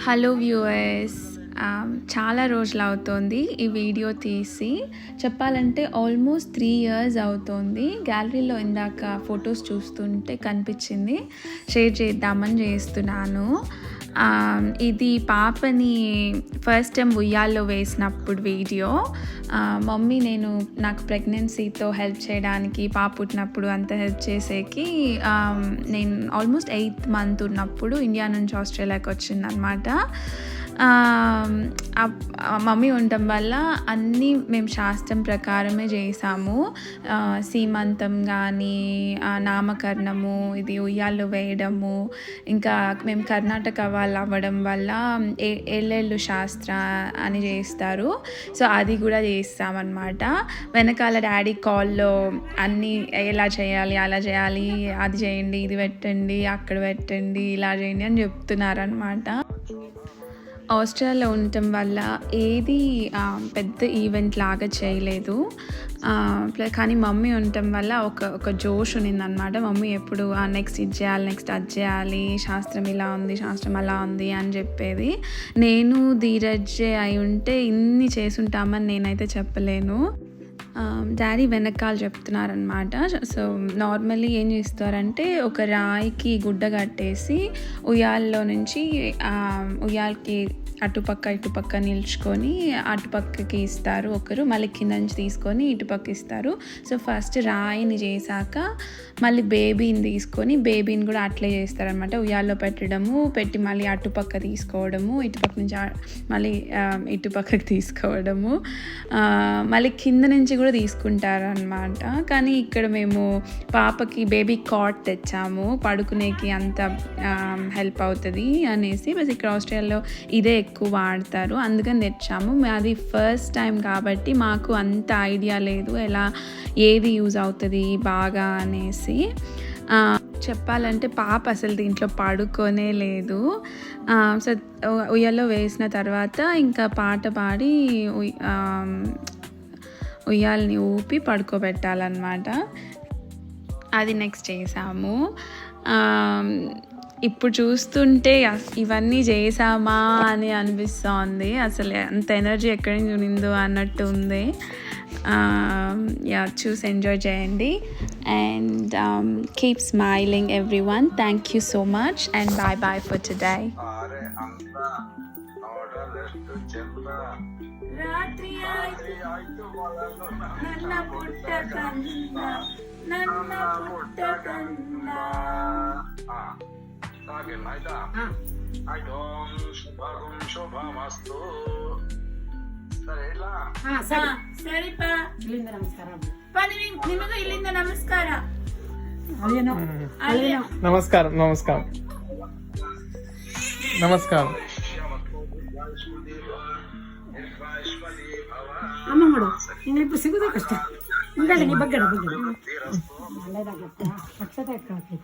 Hello viewers, చాలా రోజులు అవుతోంది ఈ వీడియో తీసి. చెప్పాలంటే ఆల్మోస్ట్ 3 years అవుతోంది. గ్యాలరీలో ఇందాక ఫొటోస్ చూస్తుంటే కనిపించింది, షేర్ చేద్దామని చేస్తున్నాను. ఇది పాపని ఫస్ట్ టైం ఉయ్యాల్లో వేసినప్పుడు వీడియో. మమ్మీ నాకు ప్రెగ్నెన్సీతో హెల్ప్ చేయడానికి, పాప పుట్టినప్పుడు అంతా హెల్ప్ చేసేకి నేను ఆల్మోస్ట్ 8th month ఉన్నప్పుడు ఇండియా నుంచి ఆస్ట్రేలియాకి వచ్చిందనమాట. మమ్మీ ఉండటం వల్ల అన్నీ మేము శాస్త్రం ప్రకారమే చేసాము. సీమంతం కానీ, నామకరణము, ఇది ఉయ్యాల్లో వేయడము, ఇంకా మేము కర్ణాటక వాళ్ళు అవ్వడం వల్ల ఏళ్ళేళ్ళు శాస్త్ర అని చేస్తారు. సో అది కూడా చేస్తామన్నమాట. వెనకాల డాడీ కాల్లో అన్నీ ఎలా చేయాలి, అలా చేయాలి, అది చేయండి, ఇది పెట్టండి, అక్కడ పెట్టండి, ఇలా చేయండి అని చెప్తున్నారనమాట. ఆస్ట్రేలియాలో ఉండటం వల్ల ఏది పెద్ద ఈవెంట్ లాగా చేయలేదు. కానీ మమ్మీ ఉండటం వల్ల ఒక జోష్ ఉన్నిందనమాట. మమ్మీ ఎప్పుడు నెక్స్ట్ ఇది చేయాలి, నెక్స్ట్ అది చేయాలి, శాస్త్రం ఇలా ఉంది, శాస్త్రం అలా ఉంది అని చెప్పేది. నేను ధీరజ్ అయి ఉంటే ఇన్ని చేసుంటామని నేనైతే చెప్పలేను. డాడీ వెనకాల చెప్తున్నారనమాట. సో నార్మల్లీ ఏం చేస్తారంటే, ఒక రాయికి గుడ్డ కట్టేసి ఉయ్యాల్లో నుంచి ఉయ్యాలకి అటుపక్క నిల్చుకొని అటుపక్కకి ఇస్తారు ఒకరు, మళ్ళీ కింద నుంచి తీసుకొని ఇటుపక్క ఇస్తారు. సో ఫస్ట్ రాయిని చేశాక మళ్ళీ బేబీని తీసుకొని బేబీని కూడా అట్లే చేస్తారనమాట. ఉయ్యాల్లో పెట్టి మళ్ళీ అటుపక్క తీసుకోవడము, ఇటుపక్క నుంచి మళ్ళీ ఇటుపక్కకి తీసుకోవడము, మళ్ళీ కింద నుంచి కూడా తీసుకుంటారనమాట. కానీ ఇక్కడ మేము పాపకి బేబీ కాట్ తెచ్చాము, పడుకునేకి అంత హెల్ప్ అవుతుంది అనేసి. బస్ ఇక్కడ ఆస్ట్రేలియాలో ఇదే ఎక్కువ వాడతారు, అందుకని తెచ్చాము. అది ఫస్ట్ టైం కాబట్టి మాకు అంత ఐడియా లేదు ఎలా ఏది యూజ్ అవుతుంది బాగా అనేసి. చెప్పాలంటే పాప అసలు దీంట్లో పడుకోనే లేదు. సో ఉయ్యాల్లో వేసిన తర్వాత ఇంకా పాట పాడి ఉయ్యాలని ఊపి పడుకోబెట్టాలన్నమాట. అది నెక్స్ట్ చేసాము. ఇప్పుడు చూస్తుంటే ఇవన్నీ చేసామా అని అనిపిస్తోంది. అసలు అంత ఎనర్జీ ఎక్కడి నుంచి ఉన్నిందో అన్నట్టు ఉంది. చూసి ఎంజాయ్ చేయండి. And keep smiling everyone. Thank you so much and bye for today. ಶುಭಮಸ್ತು. ಸರಿಪಾ, ಇಲ್ಲಿಂದ ನಮಸ್ಕಾರ. ನಿಮಗೂ ಇಲ್ಲಿಂದ ನಮಸ್ಕಾರ. ನಮಸ್ಕಾರ ನಮಸ್ಕಾರ ನಮಸ್ಕಾರ. ಅಮ್ಮ ಮಾಡು, ನಿನ್ನ ಸಿಗುದೇ ಕಷ್ಟ. ಮುಂದೆ ನೀ ಬಗ್ಗಡ ಒಳ್ಳೆದಾಗತ್ತ. ಅಕ್ಷತೆ ಹಾಕಿ.